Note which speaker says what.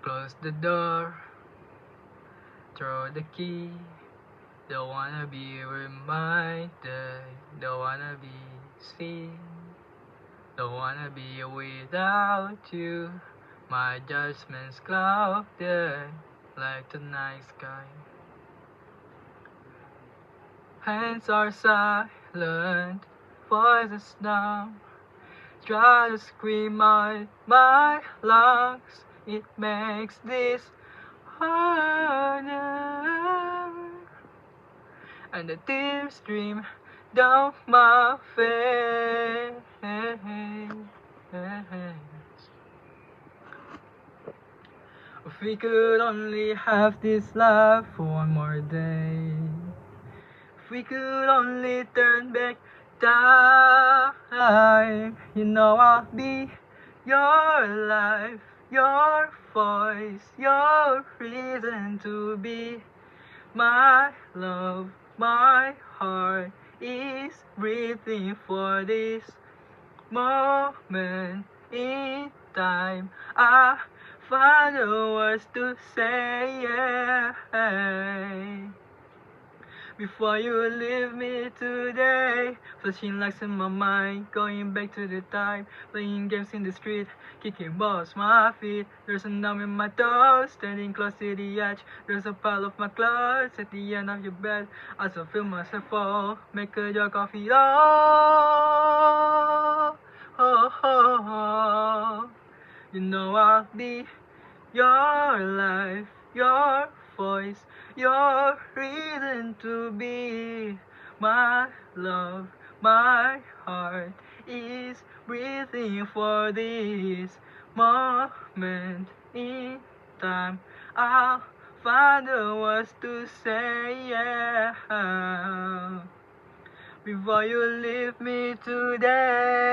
Speaker 1: Close the door, throw the key. Don't wanna be reminded, don't wanna be seen. Don't wanna be without you. My judgment's clouded like the night sky. Hands are silent, voices numb. Try to scream out my lungs. It makes this harder. And the tears stream down my face. If we could only have this life for one more day. If we could only turn back time, you know I'll be your life, your voice, your reason to be. My love, my heart is breathing for this moment in time. I find the words to say, before you leave me today. Flashing lights in my mind, going back to the time, playing games in the street, kicking balls my feet. There's a numb in my toes, standing close to the edge. There's a pile of my clothes at the end of your bed. I still feel myself fall, make a joke of it all. You know I'll be your life, your voice, your reason to be. My love, my heart is breathing for this moment in time. I'll find the words to say, before you leave me today.